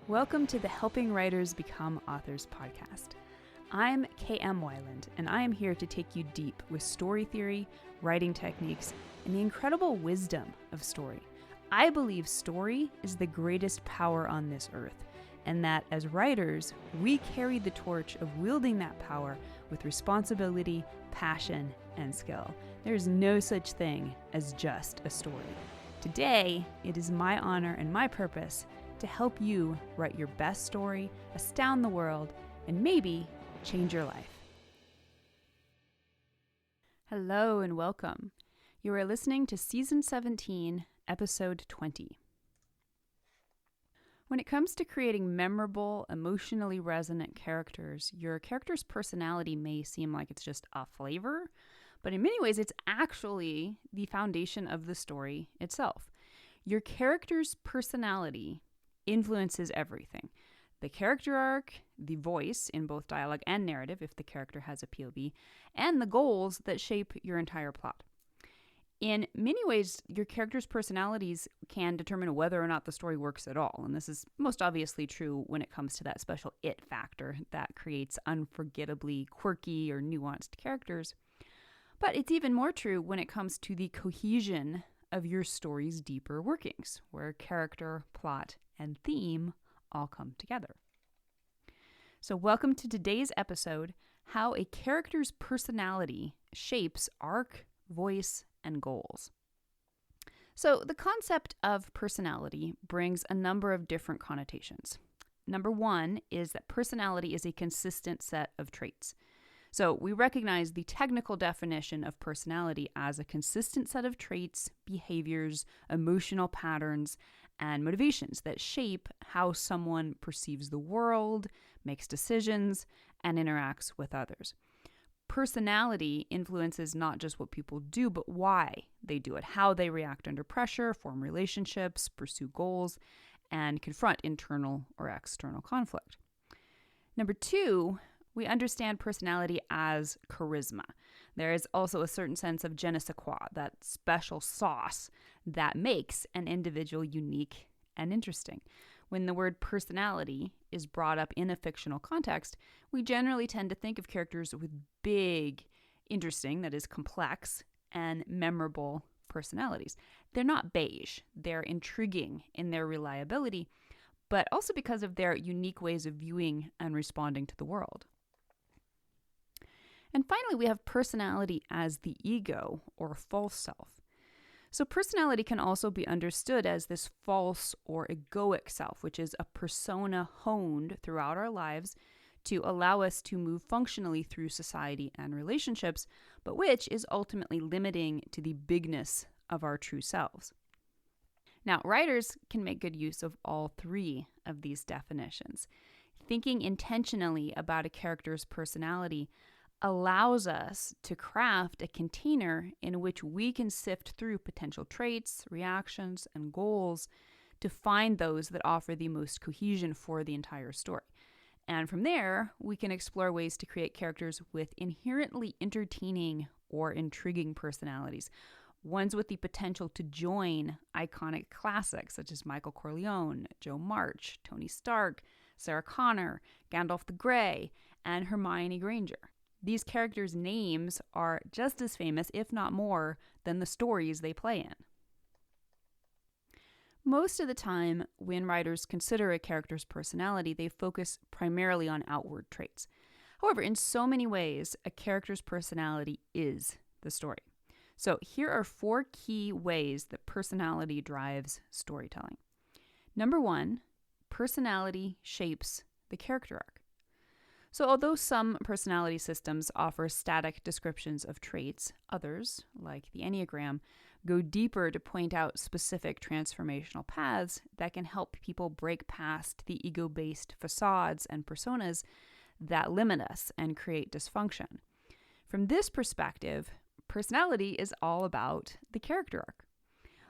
Welcome to the Helping Writers Become Authors podcast. I'm KM Weiland, and I am here to take you deep with story theory, writing techniques, and the incredible wisdom of story. I believe story is the greatest power on this earth, and that as writers, we carry the torch of wielding that power with responsibility, passion, and skill. There's no such thing as just a story. Today, it is my honor and my purpose to help you write your best story, astound the world, and maybe change your life. Hello and welcome. You are listening to Season 17, Episode 20. When it comes to creating memorable, emotionally resonant characters, your character's personality may seem like it's just a flavor, but in many ways it's actually the foundation of the story itself. Your character's personality influences everything. The character arc, the voice in both dialogue and narrative if the character has a POV, and the goals that shape your entire plot. In many ways, your character's personalities can determine whether or not the story works at all, and this is most obviously true when it comes to that special it factor that creates unforgettably quirky or nuanced characters. But it's even more true when it comes to the cohesion of your story's deeper workings, where character, plot, and theme all come together. So welcome to today's episode, How a Character's Personality Shapes Arc, Voice, and Goals. So the concept of personality brings a number of different connotations. Number one is that personality is a consistent set of traits. So we recognize the technical definition of personality as a consistent set of traits, behaviors, emotional patterns, and motivations that shape how someone perceives the world, makes decisions, and interacts with others. Personality influences not just what people do, but why they do it, how they react under pressure, form relationships, pursue goals, and confront internal or external conflict. Number two, we understand personality as charisma. There is also a certain sense of je ne sais quoi, that special sauce that makes an individual unique and interesting. When the word personality is brought up in a fictional context, we generally tend to think of characters with big, interesting, that is complex, and memorable personalities. They're not beige. They're intriguing in their reliability, but also because of their unique ways of viewing and responding to the world. And finally, we have personality as the ego or false self. So personality can also be understood as this false or egoic self, which is a persona honed throughout our lives to allow us to move functionally through society and relationships, but which is ultimately limiting to the bigness of our true selves. Now, writers can make good use of all three of these definitions. Thinking intentionally about a character's personality allows us to craft a container in which we can sift through potential traits, reactions, and goals to find those that offer the most cohesion for the entire story. And from there, we can explore ways to create characters with inherently entertaining or intriguing personalities, ones with the potential to join iconic classics such as Michael Corleone, Joe March, Tony Stark, Sarah Connor, Gandalf the Grey, and Hermione Granger. These characters' names are just as famous, if not more, than the stories they play in. Most of the time, when writers consider a character's personality, they focus primarily on outward traits. However, in so many ways, a character's personality is the story. So here are 4 key ways that personality drives storytelling. Number 1, personality shapes the character arc. So although some personality systems offer static descriptions of traits, others, like the Enneagram, go deeper to point out specific transformational paths that can help people break past the ego-based facades and personas that limit us and create dysfunction. From this perspective, personality is all about the character arc.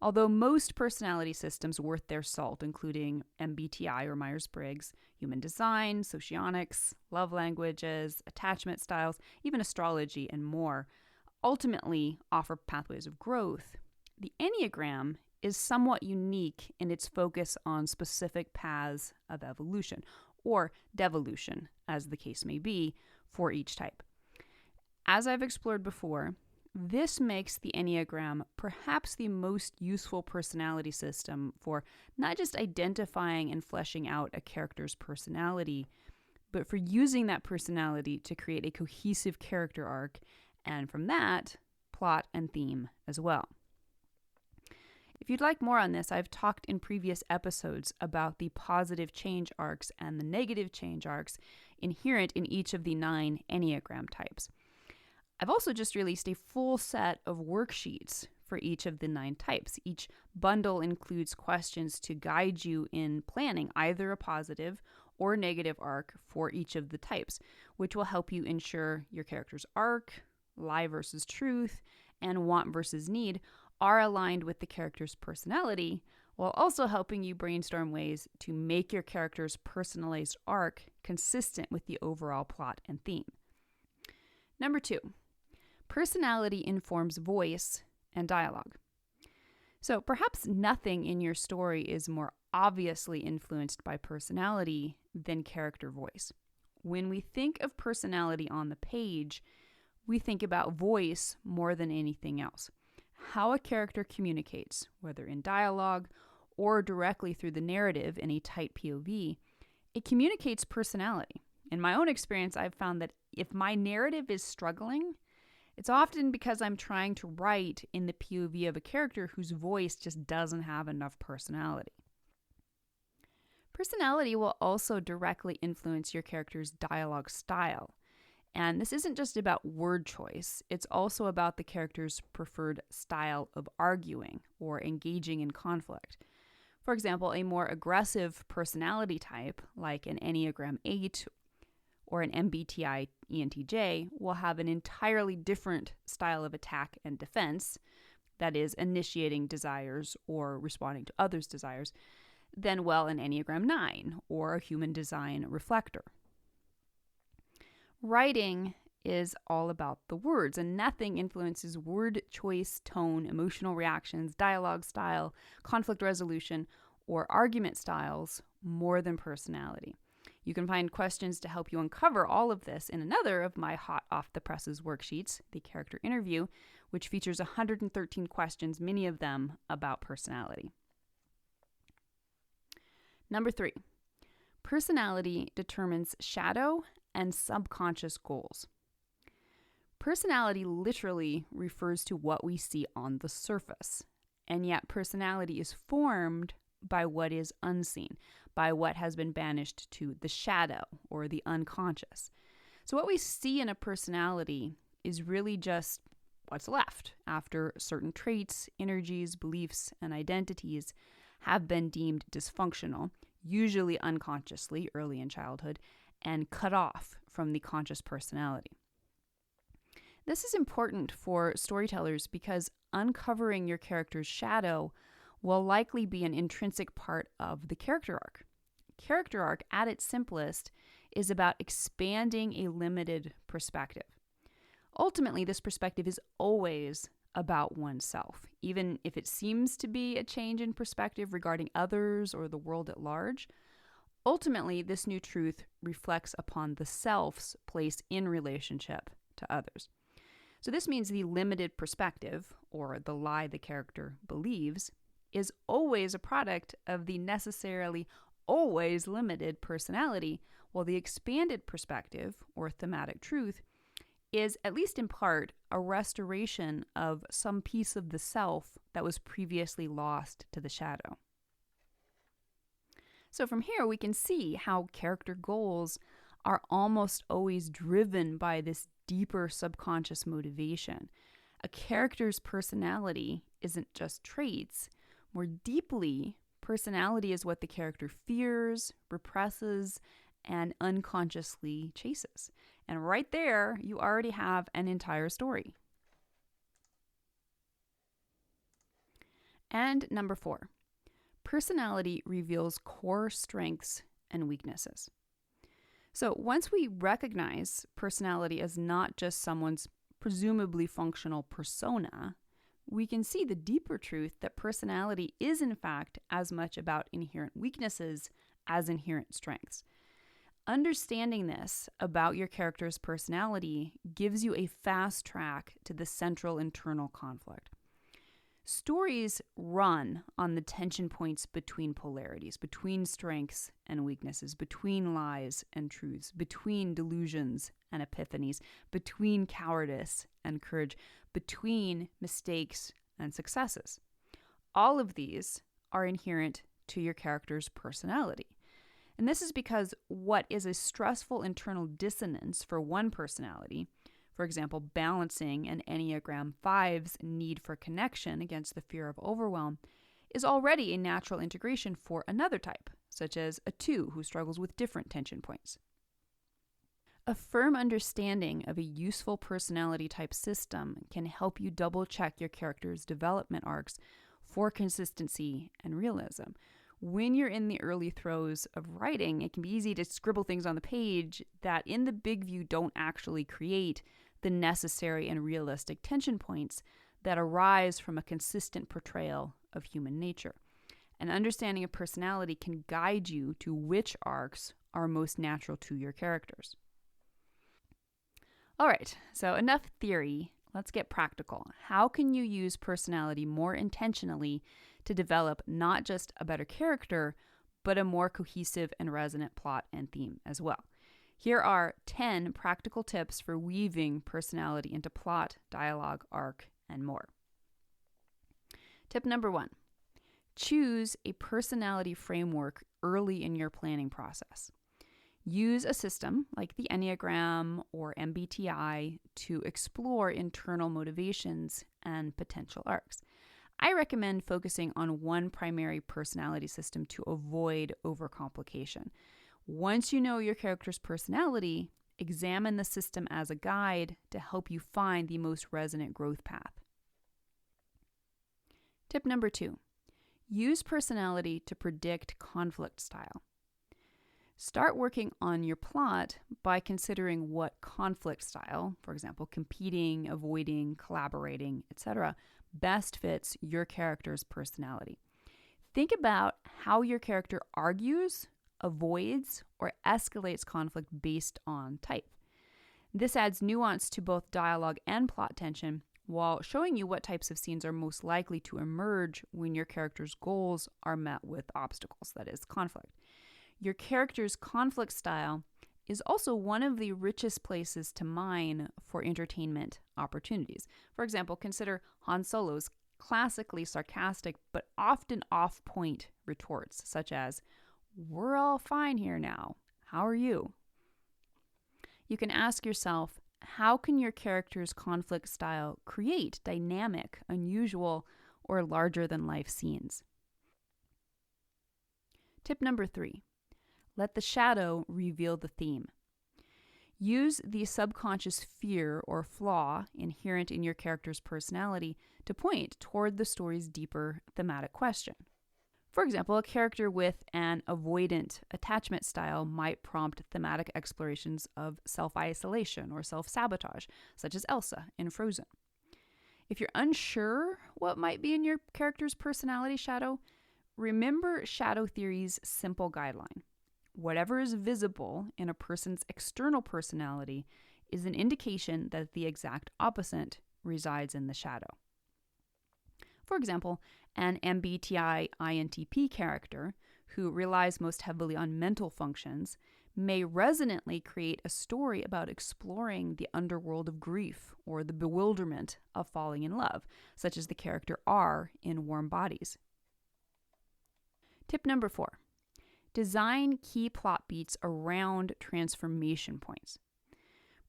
Although most personality systems worth their salt, including MBTI or Myers-Briggs, human design, socionics, love languages, attachment styles, even astrology and more, ultimately offer pathways of growth, the Enneagram is somewhat unique in its focus on specific paths of evolution, or devolution, as the case may be, for each type. As I've explored before, this makes the Enneagram perhaps the most useful personality system for not just identifying and fleshing out a character's personality, but for using that personality to create a cohesive character arc, and from that, plot and theme as well. If you'd like more on this, I've talked in previous episodes about the positive change arcs and the negative change arcs inherent in each of the 9 Enneagram types. I've also just released a full set of worksheets for each of the 9 types. Each bundle includes questions to guide you in planning either a positive or negative arc for each of the types, which will help you ensure your character's arc, lie versus truth, and want versus need are aligned with the character's personality, while also helping you brainstorm ways to make your character's personalized arc consistent with the overall plot and theme. Number 2, personality informs voice and dialogue. So perhaps nothing in your story is more obviously influenced by personality than character voice. When we think of personality on the page, we think about voice more than anything else. How a character communicates, whether in dialogue or directly through the narrative in a tight POV, it communicates personality. In my own experience, I've found that if my narrative is struggling, it's often because I'm trying to write in the POV of a character whose voice just doesn't have enough personality. Personality will also directly influence your character's dialogue style. And this isn't just about word choice, it's also about the character's preferred style of arguing or engaging in conflict. For example, a more aggressive personality type, like an Enneagram 8 or an MBTI ENTJ, will have an entirely different style of attack and defense, that is, initiating desires or responding to others' desires, than, well, an Enneagram 9 or a human design reflector. Writing is all about the words, and nothing influences word choice, tone, emotional reactions, dialogue style, conflict resolution, or argument styles more than personality. You can find questions to help you uncover all of this in another of my hot off the presses worksheets, the character interview, which features 113 questions, many of them about personality. Number 3, personality determines shadow and subconscious goals. Personality literally refers to what we see on the surface, and yet personality is formed by what is unseen, by what has been banished to the shadow or the unconscious. So what we see in a personality is really just what's left after certain traits, energies, beliefs, and identities have been deemed dysfunctional, usually unconsciously early in childhood, and cut off from the conscious personality. This is important for storytellers because uncovering your character's shadow will likely be an intrinsic part of the character arc. Character arc, at its simplest, is about expanding a limited perspective. Ultimately, this perspective is always about oneself, even if it seems to be a change in perspective regarding others or the world at large. Ultimately, this new truth reflects upon the self's place in relationship to others. So this means the limited perspective, or the lie the character believes, is always a product of the necessarily always limited personality, while the expanded perspective, or thematic truth, is, at least in part, a restoration of some piece of the self that was previously lost to the shadow. So from here, we can see how character goals are almost always driven by this deeper subconscious motivation. A character's personality isn't just traits. More deeply, personality is what the character fears, represses, and unconsciously chases. And right there, you already have an entire story. And number 4, personality reveals core strengths and weaknesses. So once we recognize personality as not just someone's presumably functional persona, we can see the deeper truth that personality is in fact as much about inherent weaknesses as inherent strengths. Understanding this about your character's personality gives you a fast track to the central internal conflict. Stories run on the tension points between polarities, between strengths and weaknesses, between lies and truths, between delusions and epiphanies, between cowardice and courage, between mistakes and successes. All of these are inherent to your character's personality. And this is because what is a stressful internal dissonance for one personality, for example, balancing an Enneagram 5's need for connection against the fear of overwhelm, is already a natural integration for another type, such as a 2 who struggles with different tension points. A firm understanding of a useful personality type system can help you double-check your character's development arcs for consistency and realism. When you're in the early throes of writing, it can be easy to scribble things on the page that in the big view don't actually create the necessary and realistic tension points that arise from a consistent portrayal of human nature. An understanding of personality can guide you to which arcs are most natural to your characters. All right, so enough theory. Let's get practical. How can you use personality more intentionally to develop not just a better character, but a more cohesive and resonant plot and theme as well? Here are 10 practical tips for weaving personality into plot, dialogue, arc, and more. Tip number 1, choose a personality framework early in your planning process. Use a system like the Enneagram or MBTI to explore internal motivations and potential arcs. I recommend focusing on one primary personality system to avoid overcomplication. Once you know your character's personality, examine the system as a guide to help you find the most resonant growth path. Tip number 2, use personality to predict conflict style. Start working on your plot by considering what conflict style, for example, competing, avoiding, collaborating, etc., best fits your character's personality. Think about how your character argues, avoids, or escalates conflict based on type. This adds nuance to both dialogue and plot tension while showing you what types of scenes are most likely to emerge when your character's goals are met with obstacles, that is, conflict. Your character's conflict style is also one of the richest places to mine for entertainment opportunities. For example, consider Han Solo's classically sarcastic but often off-point retorts, such as, "We're all fine here now. How are you?" You can ask yourself, how can your character's conflict style create dynamic, unusual, or larger-than-life scenes? Tip number 3. Let the shadow reveal the theme. Use the subconscious fear or flaw inherent in your character's personality to point toward the story's deeper thematic question. For example, a character with an avoidant attachment style might prompt thematic explorations of self-isolation or self-sabotage, such as Elsa in Frozen. If you're unsure what might be in your character's personality shadow, remember shadow theory's simple guideline. Whatever is visible in a person's external personality is an indication that the exact opposite resides in the shadow. For example, an MBTI INTP character who relies most heavily on mental functions may resonantly create a story about exploring the underworld of grief or the bewilderment of falling in love, such as the character R in Warm Bodies. Tip number 4. Design key plot beats around transformation points.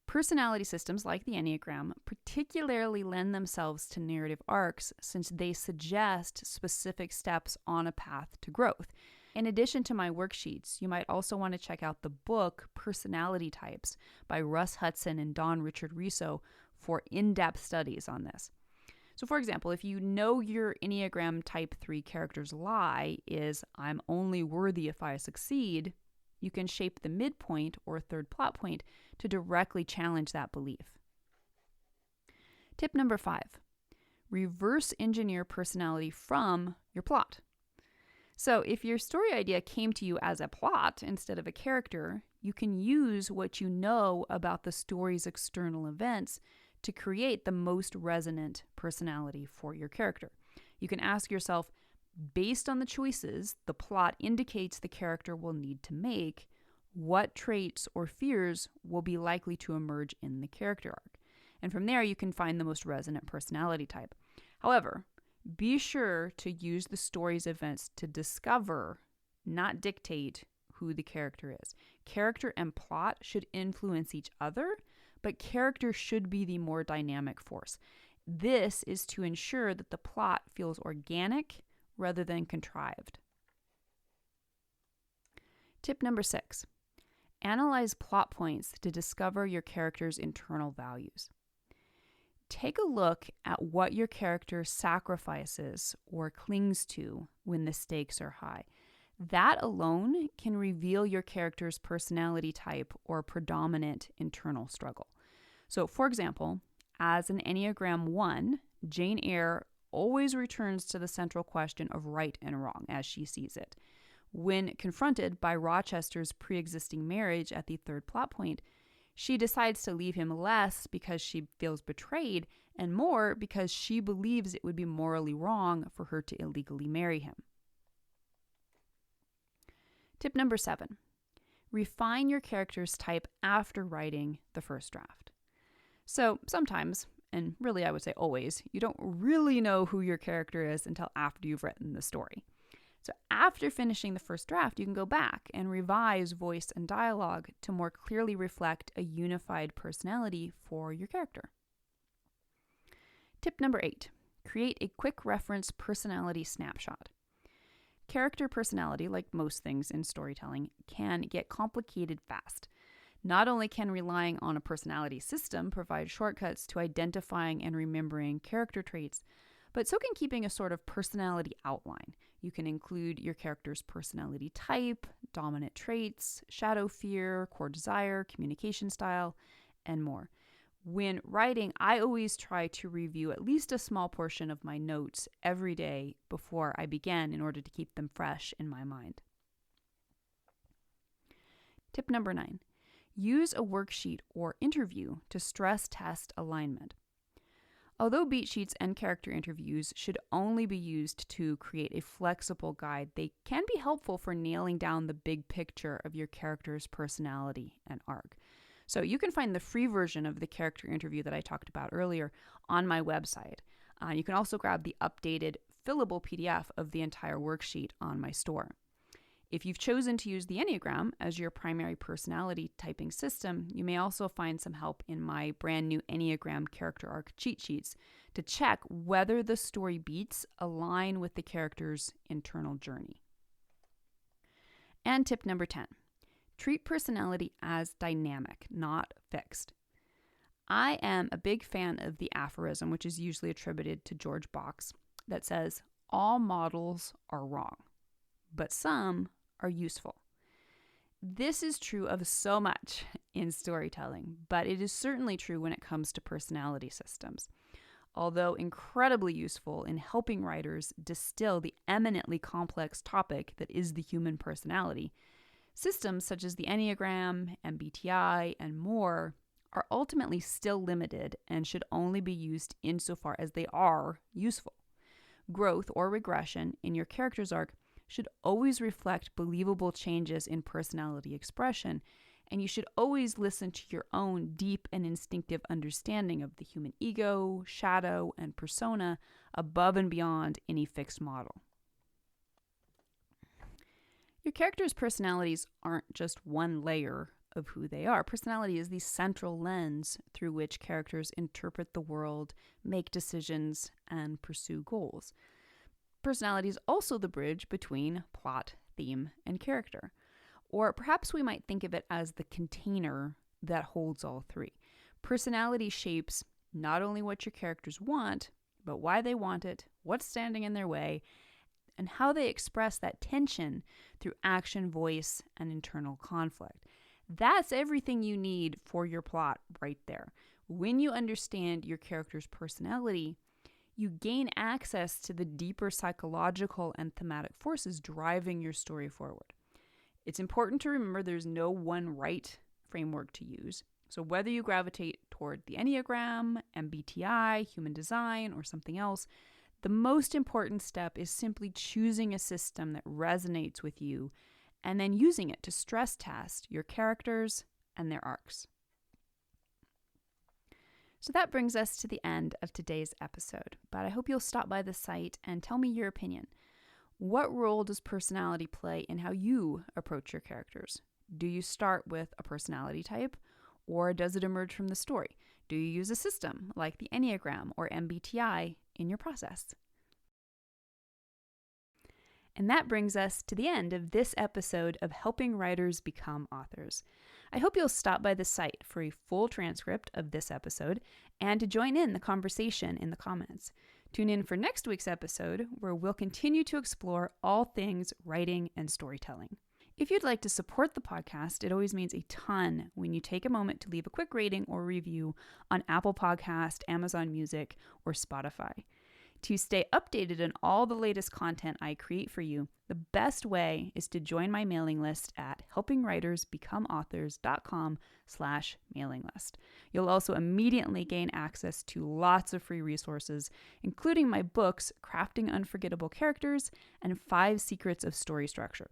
Personality systems like the Enneagram particularly lend themselves to narrative arcs since they suggest specific steps on a path to growth. In addition to my worksheets, you might also want to check out the book Personality Types by Russ Hudson and Don Richard Riso for in-depth studies on this. So for example, if you know your Enneagram Type 3 character's lie is, "I'm only worthy if I succeed," you can shape the midpoint or third plot point to directly challenge that belief. Tip number 5. reverse engineer personality from your plot. So if your story idea came to you as a plot instead of a character, you can use what you know about the story's external events to create the most resonant personality for your character. You can ask yourself, based on the choices the plot indicates the character will need to make, what traits or fears will be likely to emerge in the character arc? And from there, you can find the most resonant personality type. However, be sure to use the story's events to discover, not dictate, who the character is. Character and plot should influence each other, but character should be the more dynamic force. This is to ensure that the plot feels organic rather than contrived. Tip number 6. Analyze plot points to discover your character's internal values. Take a look at what your character sacrifices or clings to when the stakes are high. That alone can reveal your character's personality type or predominant internal struggle. So, for example, as an Enneagram 1, Jane Eyre always returns to the central question of right and wrong as she sees it. When confronted by Rochester's pre-existing marriage at the third plot point, she decides to leave him less because she feels betrayed and more because she believes it would be morally wrong for her to illegally marry him. Tip number 7. Refine your character's type after writing the first draft. So sometimes, and really I would say always, you don't really know who your character is until after you've written the story. So after finishing the first draft, you can go back and revise voice and dialogue to more clearly reflect a unified personality for your character. Tip number 8, create a quick reference personality snapshot. Character personality, like most things in storytelling, can get complicated fast. Not only can relying on a personality system provide shortcuts to identifying and remembering character traits, but so can keeping a sort of personality outline. You can include your character's personality type, dominant traits, shadow fear, core desire, communication style, and more. When writing, I always try to review at least a small portion of my notes every day before I begin in order to keep them fresh in my mind. Tip number 9, use a worksheet or interview to stress test alignment. Although beat sheets and character interviews should only be used to create a flexible guide, they can be helpful for nailing down the big picture of your character's personality and arc. So you can find the free version of the character interview that I talked about earlier on my website. You can also grab the updated fillable PDF of the entire worksheet on my store. If you've chosen to use the Enneagram as your primary personality typing system, you may also find some help in my brand new Enneagram character arc cheat sheets to check whether the story beats align with the character's internal journey. And tip number 10, treat personality as dynamic, not fixed. I am a big fan of the aphorism, which is usually attributed to George Box, that says, all models are wrong, but some are useful. This is true of so much in storytelling, but it is certainly true when it comes to personality systems. Although incredibly useful in helping writers distill the eminently complex topic that is the human personality, systems such as the Enneagram, MBTI, and more are ultimately still limited and should only be used insofar as they are useful. Growth or regression in your character's arc should always reflect believable changes in personality expression, and you should always listen to your own deep and instinctive understanding of the human ego, shadow, and persona above and beyond any fixed model. Your character's personalities aren't just one layer of who they are. Personality is the central lens through which characters interpret the world, make decisions, and pursue goals. Personality is also the bridge between plot, theme, and character. Or perhaps we might think of it as the container that holds all three. Personality shapes not only what your characters want, but why they want it, what's standing in their way, and how they express that tension through action, voice, and internal conflict. That's everything you need for your plot right there. When you understand your character's personality, you gain access to the deeper psychological and thematic forces driving your story forward. It's important to remember there's no one right framework to use. So whether you gravitate toward the Enneagram, MBTI, human design, or something else, the most important step is simply choosing a system that resonates with you and then using it to stress test your characters and their arcs. So that brings us to the end of today's episode, but I hope you'll stop by the site and tell me your opinion. What role does personality play in how you approach your characters? Do you start with a personality type, or does it emerge from the story? Do you use a system like the Enneagram or MBTI in your process? And that brings us to the end of this episode of Helping Writers Become Authors. I hope you'll stop by the site for a full transcript of this episode and to join in the conversation in the comments. Tune in for next week's episode, where we'll continue to explore all things writing and storytelling. If you'd like to support the podcast, it always means a ton when you take a moment to leave a quick rating or review on Apple Podcast, Amazon Music, or Spotify. To stay updated on all the latest content I create for you, the best way is to join my mailing list at helpingwritersbecomeauthors.com/mailing list. You'll also immediately gain access to lots of free resources, including my books, Crafting Unforgettable Characters and 5 Secrets of Story Structure.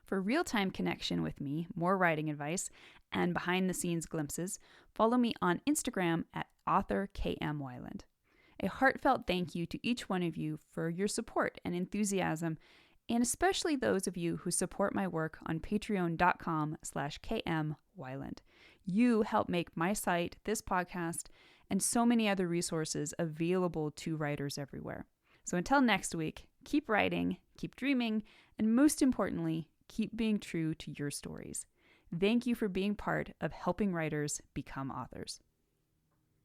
For real-time connection with me, more writing advice, and behind-the-scenes glimpses, follow me on Instagram at authorkmwyland. A heartfelt thank you to each one of you for your support and enthusiasm, and especially those of you who support my work on patreon.com/kmwyland. You help make my site, this podcast, and so many other resources available to writers everywhere. So until next week, keep writing, keep dreaming, and most importantly, keep being true to your stories. Thank you for being part of Helping Writers Become Authors.